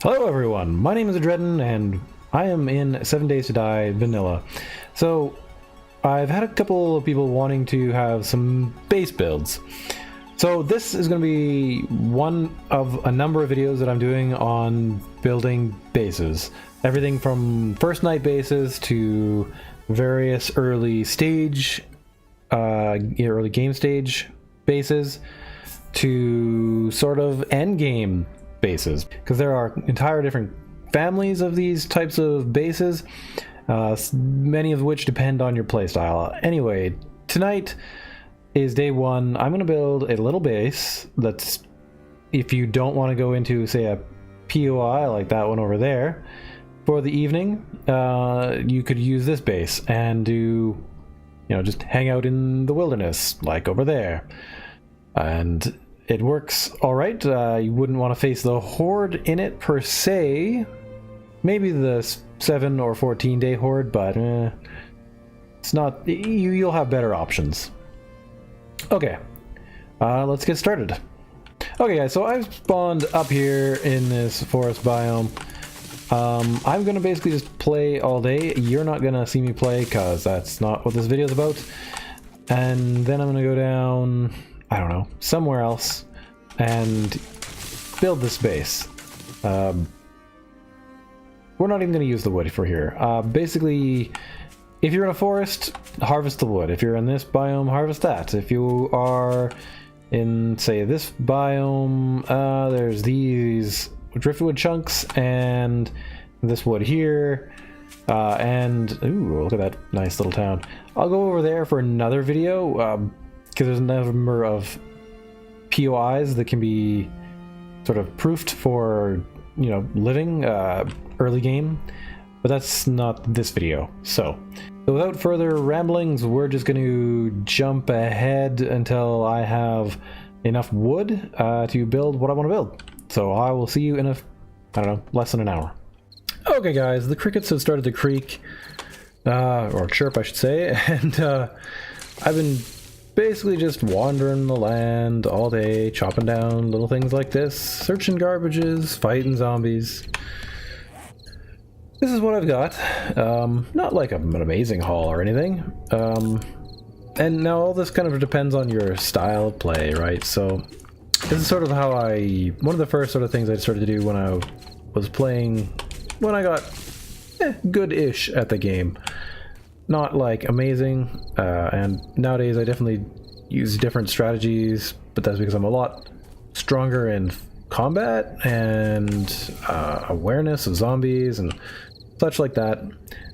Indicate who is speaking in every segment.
Speaker 1: Hello everyone, my name is Adredin and I am in 7 Days to Die Vanilla. So I've had a couple of people wanting to have some base builds. So this is going to be one of a number of videos that I'm doing on building bases. Everything from first night bases to various early game stage bases to sort of end game bases, because there are entire different families of these types of bases, many of which depend on your playstyle. Anyway, tonight is day one. I'm going to build a little base that's, if you don't want to go into, say, a POI like that one over there for the evening, you could use this base and do, just hang out in the wilderness like over there. And it works all right. You wouldn't want to face the Horde in it per se. Maybe the 7 or 14 day Horde, but it's not. You'll have better options. Okay, let's get started. Okay, guys. So I've spawned up here in this forest biome. I'm gonna basically just play all day. You're not gonna see me play because that's not what this video is about. And then I'm gonna go down, I don't know, somewhere else and build this base. We're not even going to use the wood for here. Basically, if you're in a forest, harvest the wood. If you're in this biome, harvest that. If you are in, say, this biome, there's these driftwood chunks and this wood here. And, ooh, look at that nice little town. I'll go over there for another video, because there's a number of POIs that can be sort of proofed for, living early game, but that's not this video. So without further ramblings, we're just going to jump ahead until I have enough wood to build what I want to build. So I will see you in less than an hour. Okay, guys, the crickets have started to creak, or chirp, I should say, and I've been basically just wandering the land all day, chopping down little things like this, searching garbages, fighting zombies. This is what I've got. Not like an amazing haul or anything. And now all this kind of depends on your style of play, right? So this is sort of how one of the first sort of things I started to do when I was playing, when I got good-ish at the game. Not like amazing, and nowadays I definitely use different strategies, but that's because I'm a lot stronger in combat and awareness of zombies and such like that.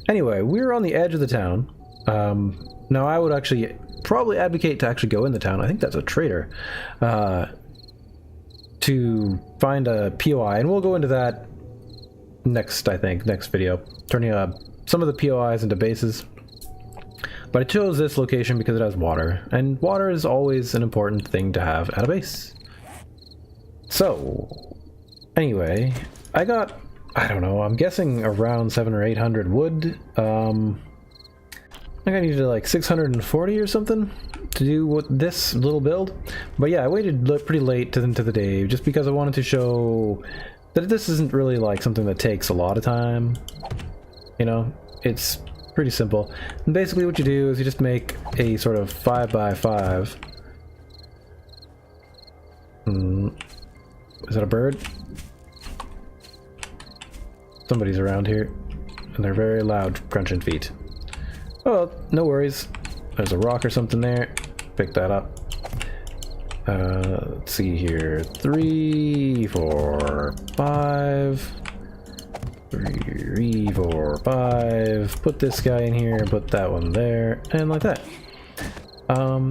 Speaker 1: Anyway, we're on the edge of the town. Now I would actually probably advocate to actually go in the town. I think that's a traitor. To find a POI, and we'll go into that next video, turning some of the POIs into bases. But I chose this location because it has water, and water is always an important thing to have at a base. So, anyway, I got, I don't know, I'm guessing around 700 or 800 wood. I think I needed like 640 or something to do this little build. But yeah, I waited pretty late into the day just because I wanted to show that this isn't really like something that takes a lot of time. It's pretty simple. And basically what you do is you just make a sort of 5x5. Is that a bird? Somebody's around here, and they're very loud crunching feet. Oh, no worries. There's a rock or something there. Pick that up. Let's see here. 3, 4, 5. 3, 4, 5. Put this guy in here, put that one there, and like that.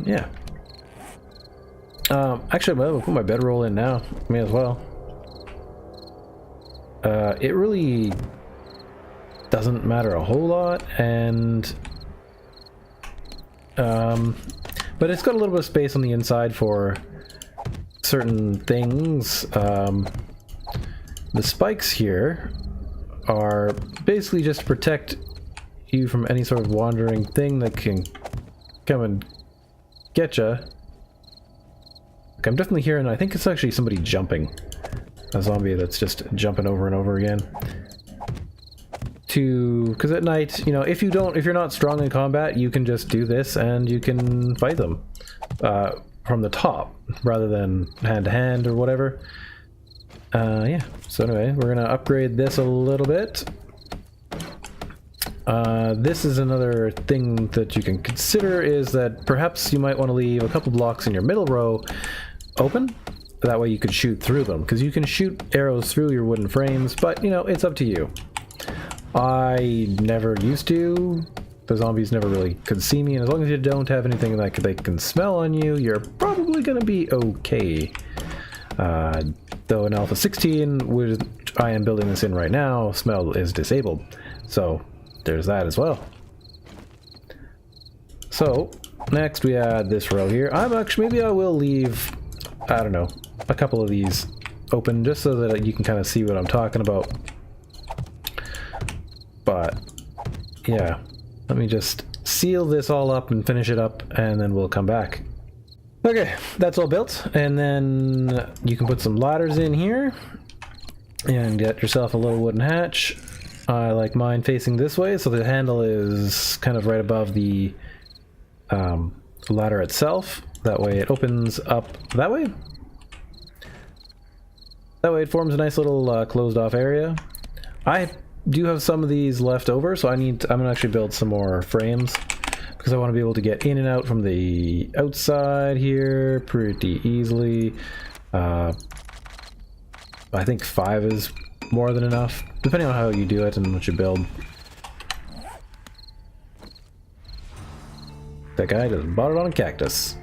Speaker 1: Yeah. Actually, I'm gonna put my bedroll in now. May as well. It really doesn't matter a whole lot, and but it's got a little bit of space on the inside for certain things. The spikes here are basically just to protect you from any sort of wandering thing that can come and get you. I'm definitely hearing, I think it's actually somebody jumping. a zombie that's just jumping over and over again. Because at night, you know, if you're not strong in combat, you can just do this and you can fight them from the top rather than hand to hand or whatever. Yeah. So anyway, we're gonna upgrade this a little bit. This is another thing that you can consider, is that perhaps you might want to leave a couple blocks in your middle row open. That way you could shoot through them, because you can shoot arrows through your wooden frames, but you know, it's up to you. I never used to. The zombies never really could see me, and as long as you don't have anything like they can smell on you, you're probably gonna be okay. Though in Alpha 16, which I am building this in right now, smell is disabled. So there's that as well. So next we add this row here. Maybe I will leave, I don't know, a couple of these open just so that you can kind of see what I'm talking about. But yeah, let me just seal this all up and finish it up, and then we'll come back. Okay, that's all built, and then you can put some ladders in here and get yourself a little wooden hatch. I like mine facing this way, so the handle is kind of right above the ladder itself. That way it opens up that way. That way it forms a nice little closed off area. I do have some of these left over, so I'm gonna actually build some more frames, because I want to be able to get in and out from the outside here pretty easily. I think 5 is more than enough, depending on how you do it and what you build. That guy just bought it on a cactus.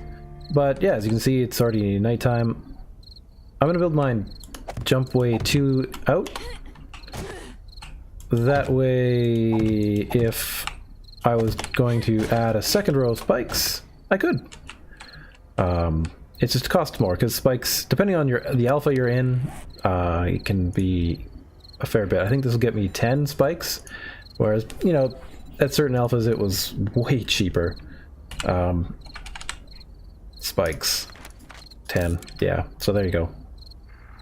Speaker 1: But yeah, as you can see, it's already nighttime. I'm gonna build mine jump way 2 out. That way, if I was going to add a second row of spikes, I could. It just costs more, because spikes, depending on the alpha you're in, it can be a fair bit. I think this will get me 10 spikes, whereas, you know, at certain alphas it was way cheaper. Spikes. 10, yeah, so there you go.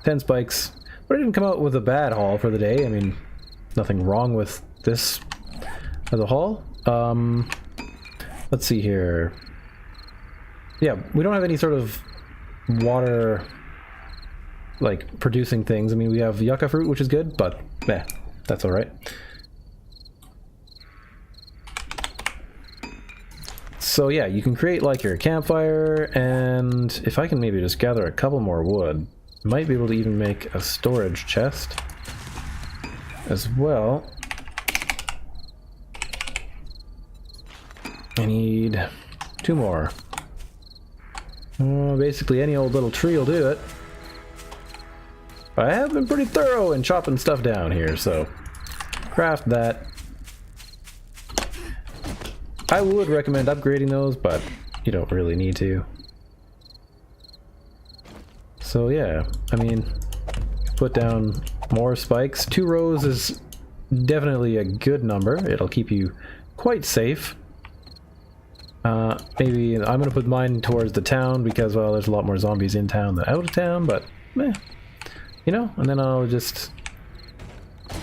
Speaker 1: 10 spikes. But it didn't come out with a bad haul for the day. I mean, nothing wrong with this as a haul. Let's see here. Yeah, we don't have any sort of water like producing things. I mean, we have yucca fruit, which is good, but that's all right. So yeah, you can create like your campfire, and if I can maybe just gather a couple more wood, might be able to even make a storage chest as well. I need 2 more. Basically any old little tree will do it. I have been pretty thorough in chopping stuff down here, so craft that. I would recommend upgrading those, but you don't really need to. So yeah, I mean, put down more spikes. 2 rows is definitely a good number. It'll keep you quite safe. Maybe I'm gonna put mine towards the town because, well, there's a lot more zombies in town than out of town, but you know, and then I'll just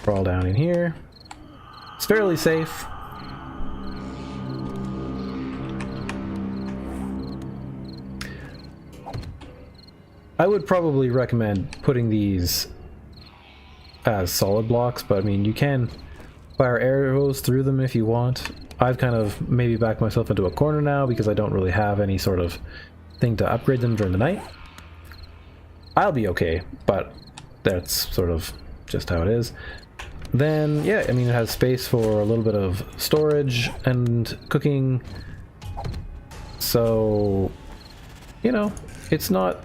Speaker 1: crawl down in here. It's fairly safe. I would probably recommend putting these as solid blocks, but I mean, you can fire arrows through them if you want. I've kind of maybe backed myself into a corner now because I don't really have any sort of thing to upgrade them during the night. I'll be okay, but that's sort of just how it is. Then, yeah, I mean, it has space for a little bit of storage and cooking. So, you know, it's not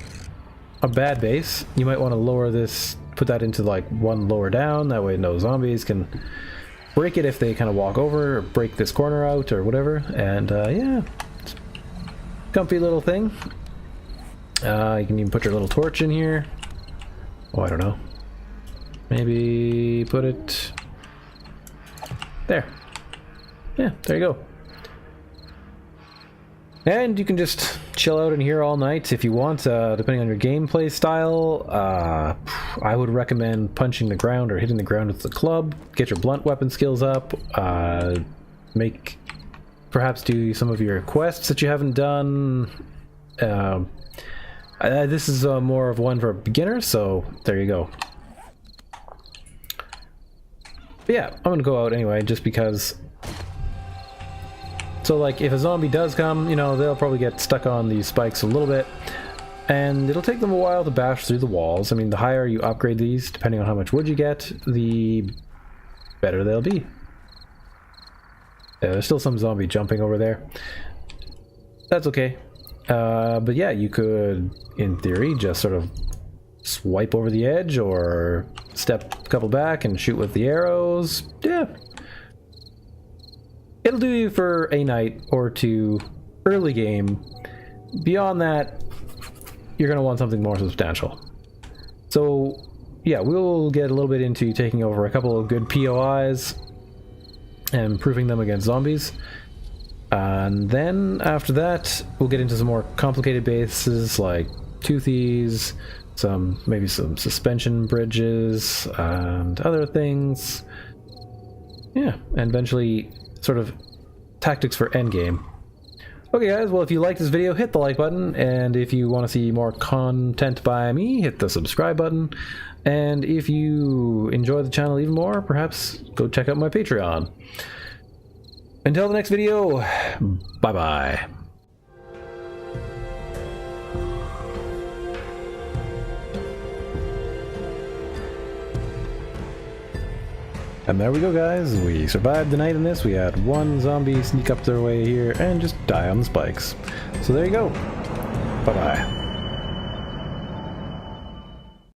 Speaker 1: a bad base. You might want to lower this, put that into like 1 lower down, that way no zombies can break it if they kind of walk over or break this corner out or whatever. And yeah, comfy little thing. You can even put your little torch in here. Oh, I don't know, maybe put it there. Yeah, there you go. And you can just chill out in here all night if you want, depending on your gameplay style. I would recommend punching the ground or hitting the ground with the club. Get your blunt weapon skills up. Perhaps do some of your quests that you haven't done. This is more of one for beginners, so there you go. But yeah, I'm gonna go out anyway, just because. So like, if a zombie does come, you know, they'll probably get stuck on these spikes a little bit, and it'll take them a while to bash through the walls. I mean, the higher you upgrade these, depending on how much wood you get, the better they'll be. There's still some zombie jumping over there. That's okay. But yeah, you could, in theory, just sort of swipe over the edge or step a couple back and shoot with the arrows. Yeah. It'll do you for a night or two early game. Beyond that, you're going to want something more substantial. So yeah, we'll get a little bit into taking over a couple of good POIs and proving them against zombies. And then after that, we'll get into some more complicated bases like toothies, maybe some suspension bridges and other things. Yeah, and eventually sort of tactics for endgame. Okay guys, well if you like this video, hit the like button, and if you want to see more content by me, hit the subscribe button, and if you enjoy the channel even more, perhaps go check out my Patreon. Until the next video, bye bye. And there we go guys, we survived the night in this. We had one zombie sneak up their way here and just die on the spikes. So there you go. Bye bye.